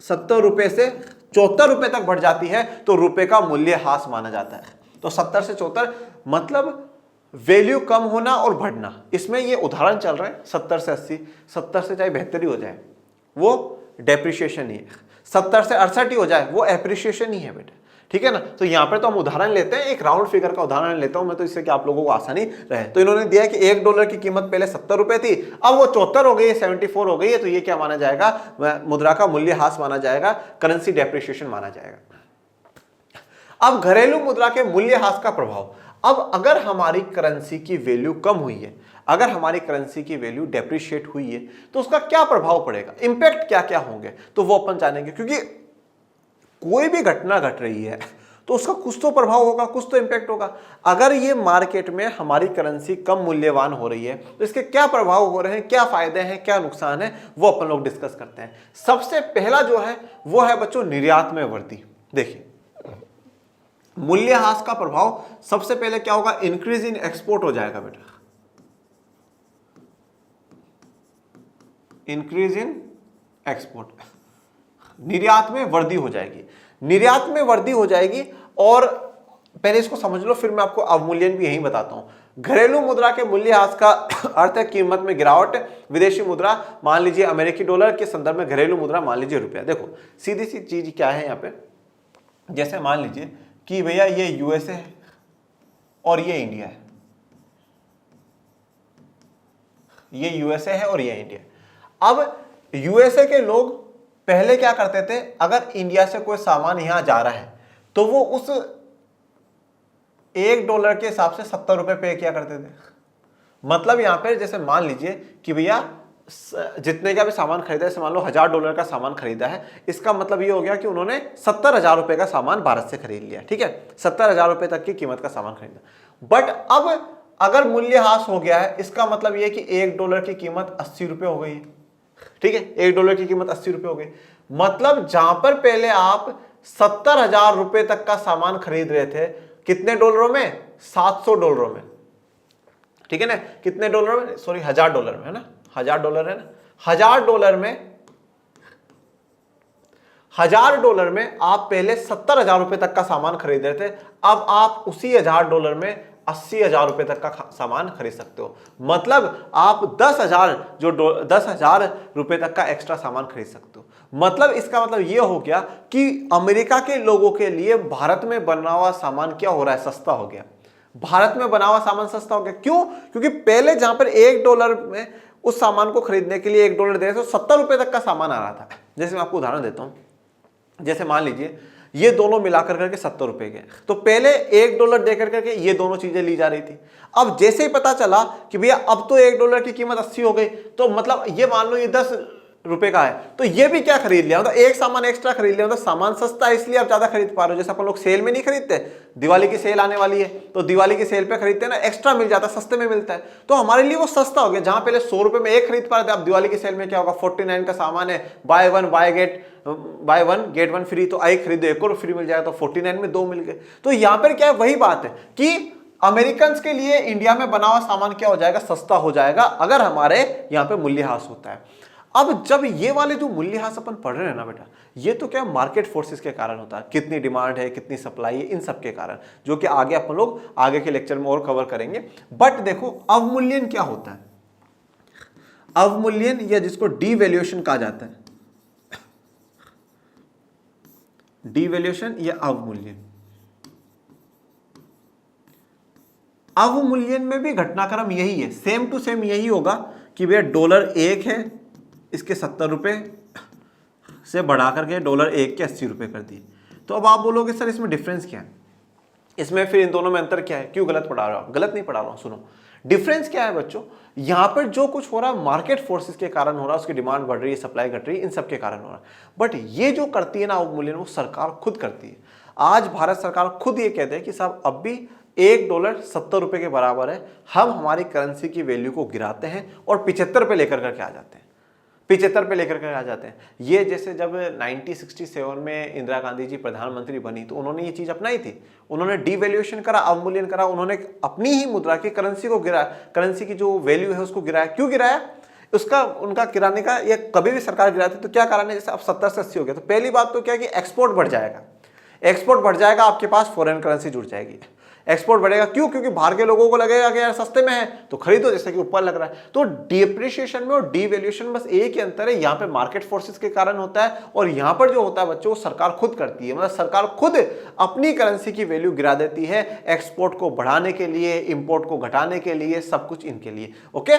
A: 70 रुपए से 74 रुपए तक बढ़ जाती है तो रुपए का मूल्यह्रास माना जाता है। तो 70 से 74 मतलब वैल्यू कम होना और बढ़ना, इसमें ये उदाहरण चल रहा है। 70 से 80, 70 से चाहे 72 ही हो जाए वो डेप्रिसिएशन ही है, 70 से 68 ही हो जाए वो एप्रिसिएशन ही है बेटा। ठीक है ना, तो यहां पर तो हम उदाहरण लेते हैं, एक राउंड फिगर का उदाहरण लेता हूं मैं, तो इससे कि आप लोगों को आसानी रहे। तो इन्होंने दिया कि $1 की कीमत पहले 70 रुपए थी, अब वो 74 हो गई है, 74 हो गई है, तो ये क्या माना जाएगा, मुद्रा का मूल्यह्रास माना जाएगा, करेंसी डेप्रिसिएशन माना जाएगा। अब घरेलू मुद्रा के मूल्यह्रास का प्रभाव, अब अगर हमारी करेंसी की वैल्यू कम हुई है, अगर हमारी करेंसी की वैल्यू डेप्रिशिएट हुई है, तो उसका क्या प्रभाव पड़ेगा, इंपैक्ट क्या क्या होंगे, तो वो अपन जानेंगे। क्योंकि कोई भी घटना घट रही है तो उसका कुछ तो प्रभाव होगा, कुछ तो इंपैक्ट होगा। अगर ये मार्केट में हमारी करेंसी कम मूल्यवान हो रही है तो इसके क्या प्रभाव हो रहे हैं, क्या फायदे हैं, क्या नुकसान है, वो अपन लोग डिस्कस करते हैं। सबसे पहला जो है वो है बच्चों निर्यात में वृद्धि। देखिए मूल्यह्रास का प्रभाव सबसे पहले क्या होगा, इंक्रीज इन एक्सपोर्ट हो जाएगा बेटा, इंक्रीज इन एक्सपोर्ट, निर्यात में वृद्धि हो जाएगी, निर्यात में वृद्धि हो जाएगी। और पहले इसको समझ लो, फिर मैं आपको अवमूल्यन भी यही बताता हूं। घरेलू मुद्रा के मूल्यह्रास का अर्थ है कीमत में गिरावट, विदेशी मुद्रा मान लीजिए अमेरिकी डॉलर के संदर्भ में घरेलू मुद्रा मान लीजिए रुपया। देखो सीधी सी चीज क्या है यहां पे, जैसे मान लीजिए कि भैया ये यूएसए है और ये इंडिया है, ये यूएसए है और ये इंडिया। अब यूएसए के लोग पहले क्या करते थे, अगर इंडिया से कोई सामान यहां जा रहा है तो वो उस $1 के हिसाब से 70 रुपए पे किया करते थे। मतलब यहां पे जैसे मान लीजिए कि भैया जितने का भी सामान खरीदा है, मान लो $1000 का सामान खरीदा है, इसका मतलब ये हो गया कि उन्होंने 70,000 रुपए का सामान भारत से खरीद लिया। ठीक है, 70,000 रुपए तक की कीमत का सामान खरीदा। बट अब अगर मूल्यह्रास हो गया है, इसका मतलब ये कि $1 की कीमत 80 रुपए हो गई है। ठीक है, $1 की कीमत 80 रुपए हो गई। मतलब जहां पर पहले आप 70,000 रुपए तक का सामान खरीद रहे थे, कितने डॉलरों में? $700 में। ठीक है ना, कितने डॉलर में? सॉरी, $1000 में, है ना, $1000 है ना। $1000 में आप पहले 70,000 रुपए तक का सामान खरीद रहे थे, अब आप उसी $1000 में 80,000 रुपए तक का सामान खरीद सकते हो। मतलब आप 10,000 रुपए तक का एक्स्ट्रा सामान खरीद सकते हो। मतलब इसका मतलब यह हो गया कि अमेरिका के लोगों के लिए भारत में बना हुआ सामान क्या हो रहा है? सस्ता हो गया। भारत में बना हुआ सामान सस्ता हो गया। क्यों? क्योंकि पहले जहां पर $1 में उस सामान को खरीदने के लिए $1 दे रहे थे, तो 70 रुपए तक का सामान आ रहा था। जैसे मैं आपको उदाहरण देता हूं, जैसे मान लीजिए ये दोनों मिलाकर करके 70 रुपए के, तो पहले $1 देकर करके ये दोनों चीजें ली जा रही थी। अब जैसे ही पता चला कि भैया अब तो $1 की कीमत 80 हो गई, तो मतलब ये मान लो ये 10 रुपए का है, तो ये भी क्या खरीद लिया, मतलब एक सामान एक्स्ट्रा खरीद लिया। मतलब सामान सस्ता है इसलिए आप ज्यादा खरीद पा रहे हो। जैसे अपन लोग सेल में नहीं खरीदते, दिवाली की सेल आने वाली है तो दिवाली की सेल पे खरीदते हैं ना, एक्स्ट्रा मिल जाता है, सस्ते में मिलता है, तो हमारे लिए वो सस्ता हो गया। जहां पहले 100 रुपए में एक खरीद पा रहे थे, अब दिवाली की सेल में क्या होगा, 49 का सामान है, by one get one free, तो एक खरीदो एक और फ्री मिल जाएगा, तो 49 में 2 मिल गए। तो यहां पर क्या है, वही बात है कि अमेरिकन के लिए इंडिया में बना हुआ सामान क्या हो जाएगा, सस्ता हो जाएगा, अगर हमारे यहाँ पे मूल्यह्रास होता है। अब जब ये वाले जो मूल्यह्रास अपन पढ़ रहे हैं ना बेटा, ये तो क्या मार्केट फोर्सेस के कारण होता है, कितनी डिमांड है, कितनी सप्लाई है, इन सब के कारण, जो कि आगे अपन लोग आगे के लेक्चर में और कवर करेंगे। बट देखो अवमूल्यन क्या होता है, अवमूल्यन या जिसको डीवैल्यूएशन कहा जाता है, डीवैल्यूएशन या अवमूल्यन। अवमूल्यन में भी घटनाक्रम यही है, सेम टू सेम यही होगा कि भैया $1 है, इसके 70 रुपए से बढ़ा करके $1 के 80 रुपए कर दिए। तो अब आप बोलोगे सर इसमें डिफरेंस क्या है, इसमें फिर इन दोनों में अंतर क्या है, क्यों गलत पढ़ा रहा हूं? गलत नहीं पढ़ा रहा हूं, सुनो। डिफरेंस क्या है बच्चों, यहां पर जो कुछ हो रहा है मार्केट फोर्सेस के कारण हो रहा है, उसकी डिमांड बढ़ रही है, सप्लाई घट रही है, इन सब के कारण हो रहा है। बट ये जो करती है ना अवमूल्यन, वो सरकार खुद करती है। आज भारत सरकार खुद ये कहते हैं कि साहब अब भी $1 70 रुपए के बराबर है, हम हमारी करेंसी की वैल्यू को गिराते हैं और 75 पे लेकर करके आ जाते हैं, 75 पे लेकर के आ जाते हैं। ये जैसे जब 1967 में इंदिरा गांधी जी प्रधानमंत्री बनी तो उन्होंने ये चीज अपनाई थी, उन्होंने डीवैल्यूएशन करा, अवमूल्यन करा, उन्होंने अपनी ही मुद्रा की करेंसी को गिराया, करेंसी की जो वैल्यू है उसको गिराया। क्यों गिराया? उसका उनका गिराने का, ये कभी भी सरकार गिराती तो क्या कारण है, जैसे अब 70 से 80 हो गया, तो पहली बात तो क्या कि एक्सपोर्ट बढ़ जाएगा, एक्सपोर्ट बढ़ जाएगा, आपके पास फॉरेन करेंसी जुड़ जाएगी, एक्सपोर्ट बढ़ेगा। क्यों? क्योंकि बाहर के लोगों को लगेगा कि यार सस्ते में है तो खरीदो, जैसे कि ऊपर लग रहा है। तो डिप्रिशिएशन में और डीवैल्यूएशन में बस एक ही अंतर है, यहां पे मार्केट फोर्सेस के कारण होता है और यहां पर जो होता है बच्चों वो सरकार खुद करती है। मतलब सरकार खुद अपनी करेंसी की वैल्यू गिरा देती है, एक्सपोर्ट को बढ़ाने के लिए, इंपोर्ट को घटाने के लिए, सब कुछ इनके लिए। ओके,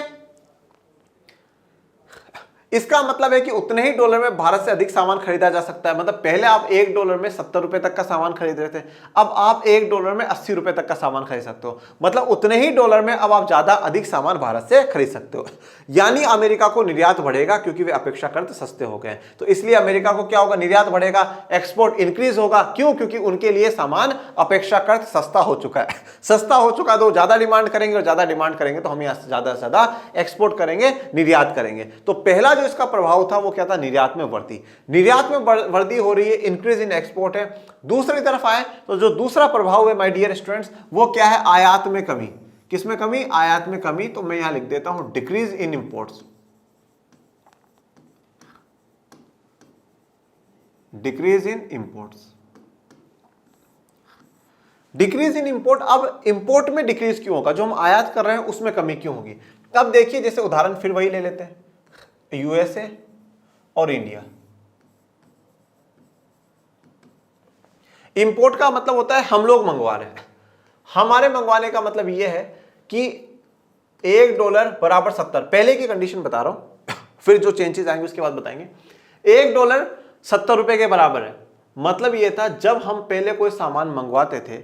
A: इसका मतलब है कि उतने ही डॉलर में भारत से अधिक सामान खरीदा जा सकता है। मतलब पहले आप $1 में 70 रुपए तक का सामान खरीद रहे थे, अब आप $1 में 80 रुपए तक का सामान खरीद सकते हो। मतलब उतने ही डॉलर में अब आप ज्यादा अधिक सामान भारत से खरीद सकते हो। यानी अमेरिका को निर्यात बढ़ेगा क्योंकि वे अपेक्षाकृत सस्ते हो गए, तो इसलिए अमेरिका को क्या होगा, निर्यात बढ़ेगा, एक्सपोर्ट इंक्रीज होगा। क्यों? क्योंकि उनके लिए सामान अपेक्षाकृत सस्ता हो चुका है, सस्ता हो चुका है तो ज्यादा डिमांड करेंगे, और ज्यादा डिमांड करेंगे तो हम यहां से ज्यादा से ज्यादा एक्सपोर्ट करेंगे, निर्यात करेंगे। तो पहला इसका प्रभाव था वो क्या था, निर्यात में वृद्धि, निर्यात में वृद्धि हो रही है, इंक्रीज इन एक्सपोर्ट है। दूसरी तरफ आए तो जो दूसरा प्रभाव है माय डियर स्टूडेंट्स, वो क्या है, आयात में कमी। किसमें कमी? आयात में कमी। तो मैं यहां लिख देता हूं decrease in imports, decrease in imports, decrease in import. अब इंपोर्ट में डिक्रीज क्यों होगा, जो हम आयात कर रहे हैं उसमें कमी क्यों होगी? अब देखिए, जैसे उदाहरण फिर वही ले लेते हैं, यूएसए और इंडिया। इंपोर्ट का मतलब होता है हम लोग मंगवा रहे हैं, हमारे मंगवाने का मतलब यह है कि $1 बराबर 70, पहले की कंडीशन बता रहा हूं, फिर जो चेंजेस आएंगे उसके बाद बताएंगे। $1 70 रुपए के बराबर है, मतलब यह था जब हम पहले कोई सामान मंगवाते थे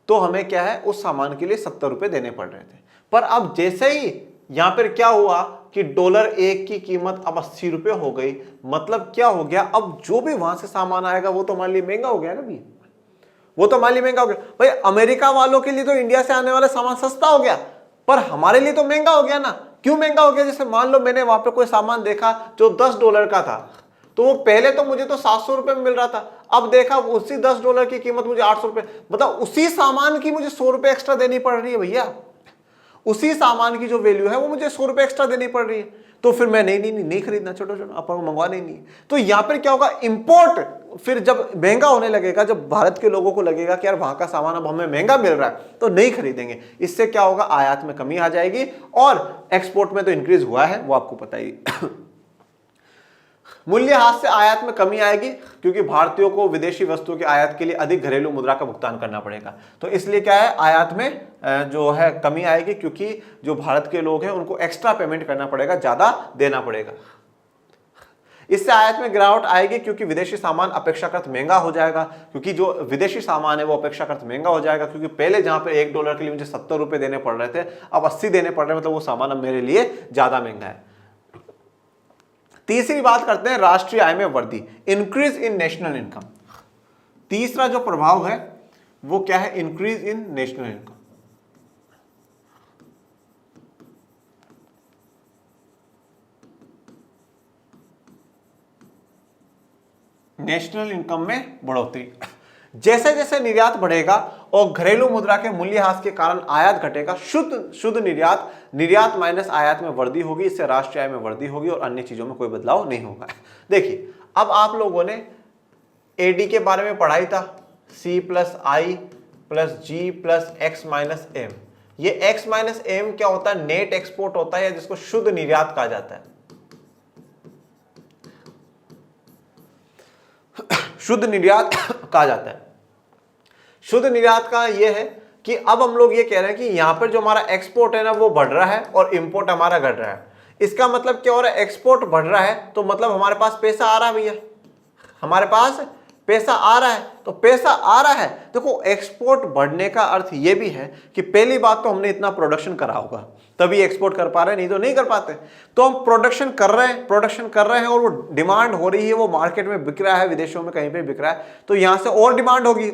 A: तो हमें क्या है, उस सामान के लिए 70 रुपए देने पड़ रहे थे। पर अब जैसे ही यहां पर क्या हुआ, कि डॉलर एक की कीमत अब 80 रुपये हो गई, मतलब क्या हो गया, अब जो भी वहां से सामान आएगा वो तो हमारे लिए महंगा हो गया ना भैया, वो तो हमारे लिए महंगा हो गया। भाई अमेरिका वालों के लिए तो इंडिया से आने वाला सामान सस्ता हो गया, पर हमारे लिए तो महंगा हो गया ना। क्यों महंगा हो गया? जैसे मान लो मैंने वहां पे कोई सामान देखा जो $10 का था, तो वो पहले तो मुझे तो 700 रुपए में मिल रहा था, अब देखा उसी $10 की कीमत मुझे 800 रुपए, मतलब उसी सामान की मुझे 100 रुपए एक्स्ट्रा देनी पड़ रही है भैया। उसी सामान की जो वैल्यू है वो मुझे 100 रुपए एक्स्ट्रा देनी पड़ रही है, तो फिर मैं नहीं खरीदना, छोटो अपन को मंगवाना ही नहीं। तो यहां पर क्या होगा, इंपोर्ट फिर जब महंगा होने लगेगा, जब भारत के लोगों को लगेगा कि यार वहां का सामान अब हमें महंगा मिल रहा है, तो नहीं खरीदेंगे। इससे क्या होगा, आयात में कमी आ जाएगी और एक्सपोर्ट में तो इंक्रीज हुआ है, वो आपको पता ही। मूल्यह्रास से आयात में कमी आएगी क्योंकि भारतीयों को विदेशी वस्तुओं के आयात के लिए अधिक घरेलू मुद्रा का भुगतान करना पड़ेगा। तो इसलिए क्या है, आयात में जो है कमी आएगी, क्योंकि जो भारत के लोग हैं उनको एक्स्ट्रा पेमेंट करना पड़ेगा, ज्यादा देना पड़ेगा। इससे आयात में गिरावट आएगी क्योंकि विदेशी सामान अपेक्षाकृत महंगा हो जाएगा, क्योंकि जो विदेशी सामान है वो अपेक्षाकृत महंगा हो जाएगा, क्योंकि पहले जहां पे $1 के लिए मुझे 70 रुपए देने पड़ रहे थे, अब 80 देने पड़ रहे हैं, मतलब वो सामान अब मेरे लिए ज्यादा महंगा है। तीसरी बात करते हैं राष्ट्रीय आय में वृद्धि, इंक्रीज इन नेशनल इनकम। तीसरा जो प्रभाव है वो क्या है, increase in national income. National income में बढ़ोतरी। जैसे जैसे निर्यात बढ़ेगा और घरेलू मुद्रा के मूल्यह्रास के कारण आयात घटेगा, शुद्ध निर्यात माइनस आयात में वृद्धि होगी, इससे राष्ट्रीय आय में वृद्धि होगी और अन्य चीजों में कोई बदलाव नहीं होगा। देखिए, अब आप लोगों ने एडी के बारे में पढ़ाई था, C + I + G + X - M। ये X - M क्या होता है, नेट एक्सपोर्ट होता है, जिसको शुद्ध निर्यात कहा जाता है। शुद्ध निर्यात कहा जाता है। शुद्ध निर्यात का यह है कि अब हम लोग ये कह रहे हैं कि यहां पर जो हमारा एक्सपोर्ट है ना वो बढ़ रहा है और इंपोर्ट हमारा घट रहा है। इसका मतलब क्या हो रहा है, एक्सपोर्ट बढ़ रहा है तो मतलब हमारे पास पैसा आ रहा है भैया, हमारे पास पैसा आ रहा है, तो पैसा आ रहा है। देखो, एक्सपोर्ट बढ़ने का अर्थ ये भी है कि पहली बात तो हमने इतना प्रोडक्शन करा होगा तभी एक्सपोर्ट कर पा रहे हैं, नहीं तो नहीं कर पाते। तो हम प्रोडक्शन कर रहे हैं और वो डिमांड हो रही है, वो मार्केट में बिक रहा है, विदेशों में कहीं पे बिक रहा है, तो यहां से और डिमांड होगी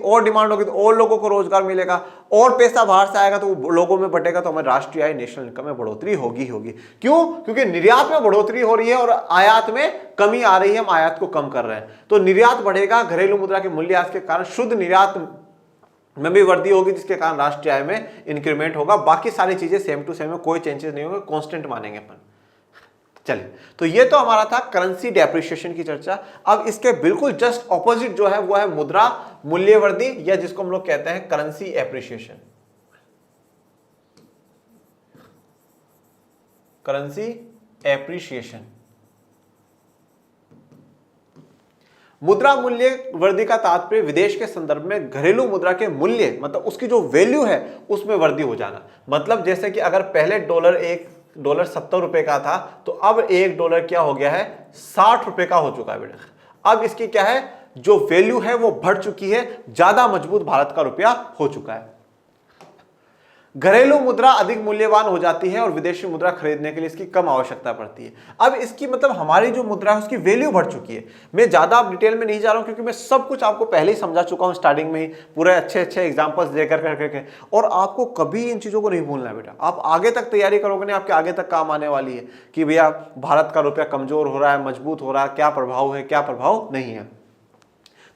A: तो और लोगों को रोजगार मिलेगा और पैसा बाहर से आएगा तो वो लोगों में बटेगा, तो हमारी राष्ट्रीय आय नेशनल इनकम में बढ़ोतरी होगी। क्यों? क्योंकि निर्यात में बढ़ोतरी हो रही है और आयात में कमी आ रही है, हम आयात को कम कर रहे हैं। तो निर्यात बढ़ेगा, घरेलू मुद्रा के मूल्यह्रास के कारण शुद्ध निर्यात में भी वृद्धि होगी, जिसके कारण राष्ट्रीय आय में इंक्रीमेंट होगा। बाकी सारी चीजें सेम टू सेम है, कोई चेंजेस नहीं होंगे, कांस्टेंट मानेंगे अपन। चलिए, तो ये तो हमारा था करेंसी डेप्रिसिएशन की चर्चा। अब इसके बिल्कुल जस्ट ऑपोजिट जो है वो है मुद्रा मूल्यवर्धि, या जिसको हम लोग कहते हैं करेंसी एप्रिसिएशन। Currency appreciation. मुद्रा मूल्य वृद्धि का तात्पर्य विदेश के संदर्भ में घरेलू मुद्रा के मूल्य, मतलब उसकी जो वैल्यू है उसमें वृद्धि हो जाना। मतलब जैसे कि अगर पहले $1 70 रुपए का था, तो अब $1 क्या हो गया है, 60 रुपए का हो चुका है बेटा। अब इसकी क्या है, जो वैल्यू है वो बढ़ चुकी है, ज्यादा मजबूत भारत का रुपया हो चुका है। घरेलू मुद्रा अधिक मूल्यवान हो जाती है और विदेशी मुद्रा खरीदने के लिए इसकी कम आवश्यकता पड़ती है। अब इसकी मतलब हमारी जो मुद्रा है उसकी वैल्यू बढ़ चुकी है। मैं ज्यादा डिटेल में नहीं जा रहा हूं क्योंकि मैं सब कुछ आपको पहले ही समझा चुका हूं स्टार्टिंग में ही, पूरे अच्छे एग्जांपल्स देकर करके। और आपको कभी इन चीजों को नहीं भूलना है बेटा, आप आगे तक तैयारी करोगे ना, आपके आगे तक काम आने वाली है कि भैया भारत का रुपया कमजोर हो रहा है, मजबूत हो रहा है, क्या प्रभाव है, क्या प्रभाव नहीं है।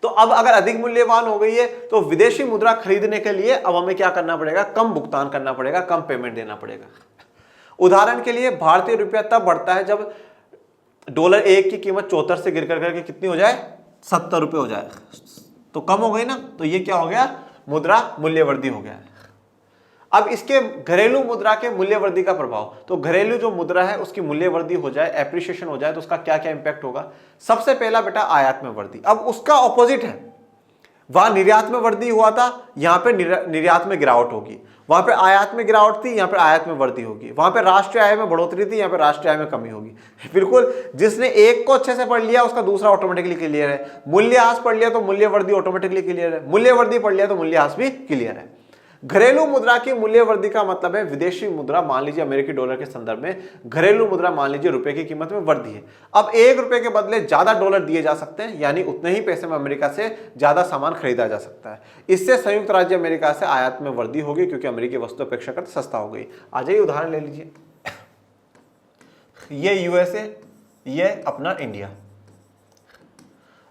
A: तो अब अगर अधिक मूल्यवान हो गई है तो विदेशी मुद्रा खरीदने के लिए अब हमें क्या करना पड़ेगा, कम भुगतान करना पड़ेगा, कम पेमेंट देना पड़ेगा। उदाहरण के लिए भारतीय रुपया तब बढ़ता है जब $1 की कीमत 74 से गिर करके कितनी हो जाए, 70 रुपए हो जाए, तो कम हो गई ना। तो ये क्या हो गया, मुद्रा मूल्यवर्धि हो गया। अब इसके घरेलू मुद्रा के मूल्यवर्धि का प्रभाव, तो घरेलू जो मुद्रा है उसकी मूल्यवर्धि हो जाए, एप्रिसिएशन हो जाए, तो उसका क्या क्या इंपैक्ट होगा। सबसे पहला बेटा आयात में वृद्धि। अब उसका ऑपोजिट है, वहां निर्यात में वृद्धि हुआ था, यहां पे निर्यात में गिरावट होगी। वहां पे आयात में गिरावट थी, यहां पे आयात में वृद्धि होगी। वहां पे राष्ट्रीय आय में बढ़ोतरी थी, यहां पे राष्ट्रीय आय में कमी होगी। बिल्कुल, जिसने एक को अच्छे से पढ़ लिया उसका दूसरा ऑटोमेटिकली क्लियर है। मूल्यह्रास पढ़ लिया तो मूल्यवर्धि ऑटोमेटिकली क्लियर है, मूल्यवर्धि पढ़ लिया तो मूल्यह्रास भी क्लियर है। घरेलू मुद्रा की मूल्य वृद्धि का मतलब है विदेशी मुद्रा, मान लीजिए अमेरिकी डॉलर के संदर्भ में घरेलू मुद्रा मान लीजिए रुपए की कीमत में वृद्धि है। अब 1 रुपए के बदले ज्यादा डॉलर दिए जा सकते हैं, यानी उतने ही पैसे में अमेरिका से ज्यादा सामान खरीदा जा सकता है। इससे संयुक्त राज्य अमेरिका से आयात में वृद्धि होगी क्योंकि अमेरिकी वस्तु अपेक्षाकृत सस्ता हो गई। आ जाइए उदाहरण ले लीजिए, ये यूएसए, ये अपना इंडिया।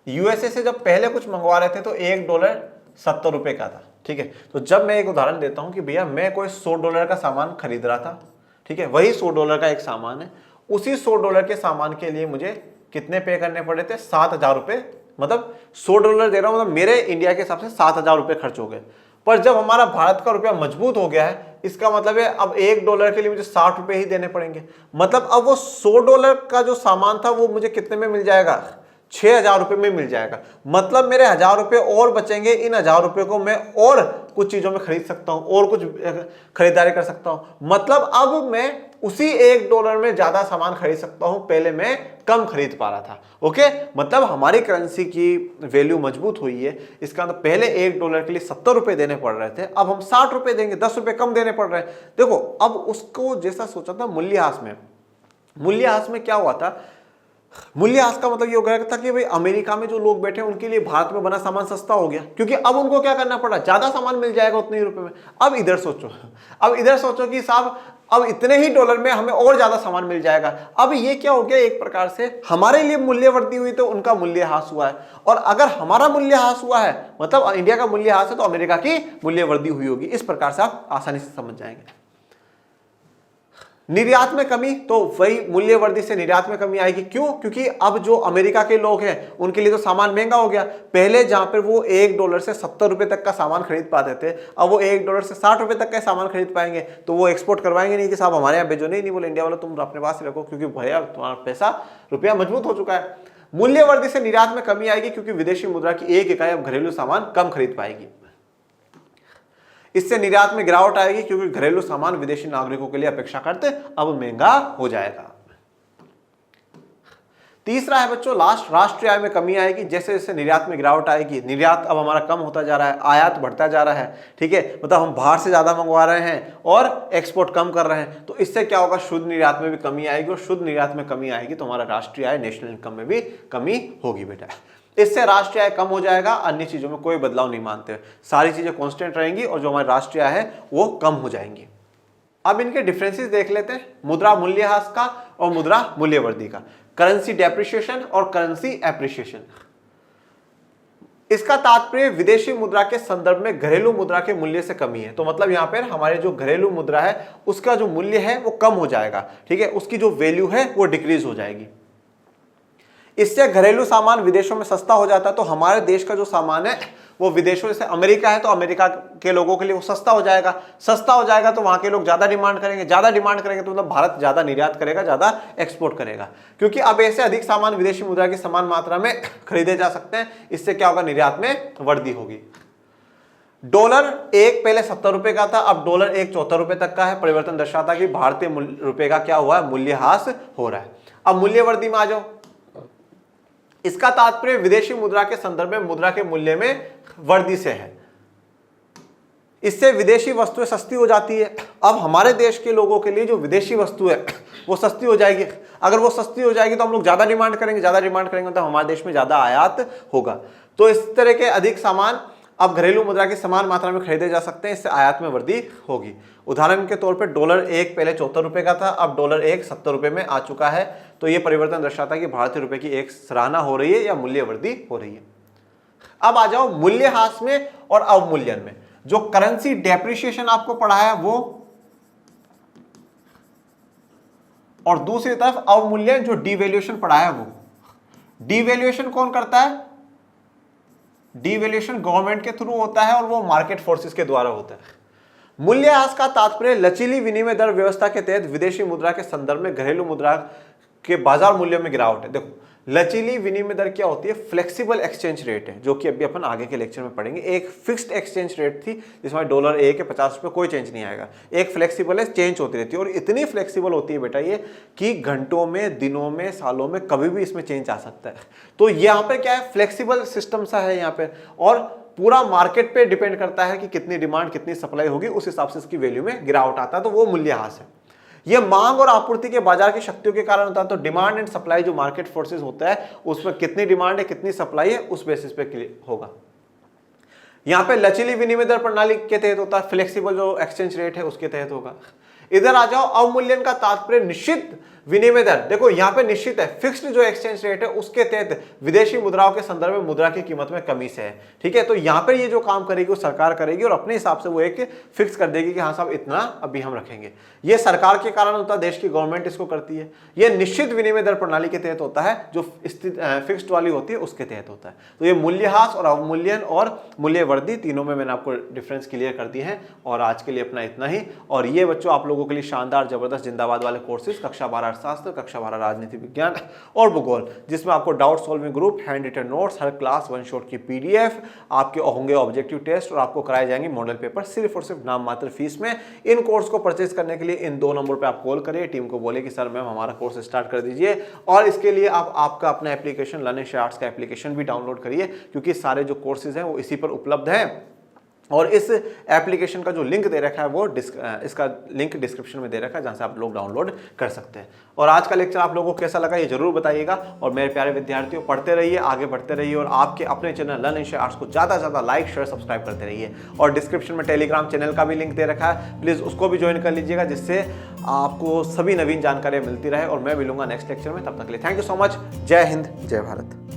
A: यूएसए से जब पहले कुछ मंगवा रहे थे तो $1 70 रुपए का था, ठीक है। तो जब मैं एक उदाहरण देता हूं कि भैया मैं कोई $100 का सामान खरीद रहा था, ठीक है, वही $100 का एक सामान है, उसी $100 के सामान के लिए मुझे कितने पे करने पड़े थे? 7,000 रुपए, मतलब $100 दे रहा हूं, मतलब मेरे इंडिया के हिसाब से 7,000 रुपए खर्च हो गए। पर जब हमारा भारत का रुपया मजबूत हो गया है, इसका मतलब है अब $1 के लिए मुझे 60 रुपए ही देने पड़ेंगे। मतलब अब वो $100 का जो सामान था वो मुझे कितने में मिल जाएगा? 6,000 रुपए में मिल जाएगा। मतलब मेरे 1,000 रुपए और बचेंगे। इन 1,000 रुपए को मैं और कुछ चीजों में खरीद सकता हूं, और कुछ खरीदारी कर सकता हूं। मतलब अब मैं उसी $1 में ज्यादा सामान खरीद सकता हूं, पहले मैं कम खरीद पा रहा था। ओके, मतलब हमारी करेंसी की वैल्यू मजबूत हुई है। इसका मतलब पहले $1 के लिए 70 रुपए देने पड़ रहे थे, अब हम 60 रुपए देंगे, 10 रुपए कम देने पड़ रहे हैं। देखो, अब उसको जैसा सोचा था मूल्यह्रास में क्या हुआ था? मूल्यह्रास का मतलब ये हो गया था कि भाई अमेरिका में जो लोग बैठे हैं उनके लिए भारत में बना सामान सस्ता हो गया, क्योंकि अब उनको क्या करना पड़ा? ज्यादा सामान मिल जाएगा उतने ही रुपए में। अब इधर सोचो कि साहब अब इतने ही डॉलर में हमें और ज्यादा सामान मिल जाएगा। अब ये क्या हो गया? एक प्रकार से हमारे लिए मूल्य वृद्धि हुई तो उनका मूल्यह्रास हुआ है, और अगर हमारा मूल्यह्रास हुआ है मतलब इंडिया का मूल्यह्रास है तो अमेरिका की मूल्य वृद्धि हुई होगी। इस प्रकार से आप आसानी से समझ जाएंगे। निर्यात में कमी, तो वही मूल्य वृद्धि से निर्यात में कमी आएगी। क्यों? क्योंकि अब जो अमेरिका के लोग हैं उनके लिए तो सामान महंगा हो गया। पहले जहां पर वो $1 से 70 रुपए तक का सामान खरीद पाते थे, अब वो $1 से 60 रुपए तक का सामान खरीद पाएंगे। तो वो एक्सपोर्ट करवाएंगे नहीं कि साहब हमारे यहाँ भेजो, नहीं बोले इंडिया वालों तुम अपने पास ही रखो, क्योंकि भैया तुम्हारा पैसा रुपया मजबूत हो चुका है। मूल्य वृद्धि से निर्यात में कमी आएगी क्योंकि विदेशी मुद्रा की एक इकाई अब घरेलू सामान कम खरीद पाएगी। इससे निर्यात में गिरावट आएगी क्योंकि घरेलू सामान विदेशी नागरिकों के लिए अपेक्षाकृत अब महंगा हो जाएगा। तीसरा है बच्चों लास्ट, राष्ट्रीय आय में कमी आएगी। जैसे जैसे निर्यात में गिरावट आएगी, निर्यात अब हमारा कम होता जा रहा है, आयात बढ़ता जा रहा है, ठीक है, मतलब हम बाहर से ज्यादा मंगवा रहे हैं और एक्सपोर्ट कम कर रहे हैं। तो इससे क्या होगा? शुद्ध निर्यात में भी कमी आएगी, और शुद्ध निर्यात में कमी आएगी तो हमारा राष्ट्रीय आय, नेशनल इनकम में भी कमी होगी बेटा। इससे राष्ट्रीय आय कम हो जाएगा, अन्य चीजों में कोई बदलाव नहीं मानते, सारी चीजें कांस्टेंट रहेंगी और जो हमारी राष्ट्रीय आय है वो कम हो जाएंगी। अब इनके डिफरेंसेस देख लेते हैं, मुद्रा मूल्यह्रास का और मुद्रा मूल्यवृद्धि का। करेंसी डेप्रिसिएशन और करेंसी एप्रिसिएशन। इसका तात्पर्य विदेशी मुद्रा के संदर्भ में घरेलू मुद्रा के मूल्य से कमी है। तो मतलब यहां पर हमारे जो घरेलू मुद्रा है उसका जो मूल्य है वो कम हो जाएगा, ठीक है, उसकी जो वैल्यू है वो डिक्रीज हो जाएगी। इससे घरेलू सामान विदेशों में सस्ता हो जाता है, तो हमारे देश का जो सामान है वो विदेशों, जैसे अमेरिका है तो अमेरिका के लोगों के लिए वो सस्ता हो जाएगा। सस्ता हो जाएगा तो वहां के लोग ज्यादा डिमांड करेंगे, ज्यादा डिमांड करेंगे तो मतलब भारत ज्यादा निर्यात करेगा, ज्यादा एक्सपोर्ट करेगा, क्योंकि अब ऐसे अधिक सामान विदेशी मुद्रा की समान मात्रा में खरीदे जा सकते हैं। इससे क्या होगा? निर्यात में वृद्धि होगी। डॉलर एक पहले 70 रुपए का था, अब डॉलर एक 74 रुपए तक का है। परिवर्तन दर्शाता कि भारतीय रुपए का क्या हुआ है? मूल्यह्रास हो रहा है। अब मूल्य वृद्धि में आ जाओ। इसका तात्पर्य विदेशी मुद्रा के संदर्भ में मुद्रा के मूल्य में वृद्धि से है। इससे विदेशी वस्तुएं सस्ती हो जाती है। अब हमारे देश के लोगों के लिए जो विदेशी वस्तु है वो सस्ती हो जाएगी। अगर वो सस्ती हो जाएगी तो हम लोग ज्यादा डिमांड करेंगे, ज्यादा डिमांड करेंगे तो हमारे देश में ज्यादा आयात होगा। तो इस तरह के अधिक सामान अब घरेलू मुद्रा की समान मात्रा में खरीदे जा सकते हैं, इससे आयात में वृद्धि होगी। उदाहरण के तौर पे डॉलर एक पहले 74 रुपए का था, अब डॉलर एक 70 रुपए में आ चुका है। तो ये परिवर्तन दर्शाता है कि भारतीय रुपए की एक सराहना हो रही है या मूल्य वृद्धि हो रही है। अब आ जाओ मूल्यह्रास में और अवमूल्यन में। जो करेंसी डेप्रिसिएशन आपको पढ़ाया वो, और दूसरी तरफ अवमूल्यन जो डिवैल्यूएशन पढ़ाया वो। डिवैल्यूएशन कौन करता है? डिवैल्यूएशन गवर्नमेंट के थ्रू होता है और वो मार्केट फोर्सेस के द्वारा होता है। मूल्यह्रास का तात्पर्य लचीली विनिमय दर व्यवस्था के तहत विदेशी मुद्रा के संदर्भ में घरेलू मुद्रा के बाजार मूल्यों में गिरावट है। देखो, लचीली विनिमय दर क्या होती है? फ्लेक्सिबल एक्सचेंज रेट है, जो कि अभी अपन आगे के लेक्चर में पढ़ेंगे। एक फिक्स्ड एक्सचेंज रेट थी जिसमें डॉलर एक है 50 रुपए, कोई चेंज नहीं आएगा। एक फ्लेक्सिबल है, चेंज होती रहती है, और इतनी फ्लेक्सिबल होती है बेटा ये कि घंटों में, दिनों में, सालों में कभी भी इसमें चेंज आ सकता है। तो यहाँ पे क्या है? फ्लेक्सिबल सिस्टम सा है यहाँ पे। और पूरा मार्केट पे डिपेंड करता है कि कितनी डिमांड कितनी सप्लाई होगी, उस हिसाब से इसकी वैल्यू में गिरावट आता है, तो वो मूल्यह्रास है। ये मांग और आपूर्ति के बाजार की शक्तियों के कारण होता है। तो डिमांड एंड सप्लाई जो मार्केट फोर्सेस होता है उसमें कितनी डिमांड है कितनी सप्लाई है उस बेसिस पे होगा। यहां पे लचीली विनिमय दर प्रणाली के तहत होता है, फ्लेक्सिबल जो एक्सचेंज रेट है उसके तहत होगा। इधर आ जाओ, अवमूल्यन का तात्पर्य निश्चित विनिमय दर। देखो यहां पे निश्चित है, फिक्स्ड जो एक्सचेंज रेट है उसके तहत विदेशी मुद्राओं के संदर्भ में मुद्रा की कीमत में कमी से है, ठीक है। तो यहां पर ये जो काम करेगी वो सरकार करेगी और अपने हिसाब से वो एक फिक्स कर देगी कि हाँ साहब इतना अभी हम रखेंगे। ये सरकार के कारण होता है, देश की गवर्नमेंट इसको करती है। ये निश्चित विनिमय दर प्रणाली के तहत होता है, जो फिक्स्ड वाली होती है उसके तहत होता है। तो ये मूल्यह्रास और अवमूल्यन और मूल्यवृद्धि तीनों में मैंने आपको डिफरेंस क्लियर कर दिए हैं। और आज के लिए अपना इतना ही। और ये बच्चों आप लोगों के लिए शानदार जबरदस्त जिंदाबाद वाले कोर्सेज, कक्षा 12 अर्थशास्त्र, कक्षा 12 राजनीति विज्ञान और भूगोल, जिसमें आपको doubt solving group, hand written notes, हर क्लास वन शॉट की पीडीएफ, आपके होंगे ऑब्जेक्टिव टेस्ट और आपको कराए जाएंगे मॉडल पेपर सिर्फ और सिर्फ नाम मात्र फीस में। इन कोर्स को परचेज करने के लिए इन 2 नंबर पे आप कॉल करिए, टीम को बोले कि सर मैम हमारा कोर्स स्टार्ट कर दीजिए। और इसके लिए आप आपका अपना एप्लीकेशन लर्निंग आर्ट्स का एप्लीकेशन भी डाउनलोड करिए, क्योंकि सारे जो कोर्सेज हैं वो इसी पर उपलब्ध हैं। और इस एप्लीकेशन का जो लिंक दे रखा है वो इसका लिंक डिस्क्रिप्शन में दे रखा है, जहां से आप लोग डाउनलोड कर सकते हैं। और आज का लेक्चर आप लोगों को कैसा लगा ये जरूर बताइएगा। और मेरे प्यारे विद्यार्थियों, पढ़ते रहिए, आगे बढ़ते रहिए और आपके अपने चैनल लर्न एंड आर्ट्स को ज़्यादा से ज़्यादा लाइक शेयर सब्सक्राइब करते रहिए। और डिस्क्रिप्शन में टेलीग्राम चैनल का भी लिंक दे रखा है, प्लीज़ उसको भी ज्वाइन कर लीजिएगा, जिससे आपको सभी नवीन जानकारियाँ मिलती रहे। और मैं मिलूंगा नेक्स्ट लेक्चर में, तब तक के लिए थैंक यू सो मच। जय हिंद, जय भारत।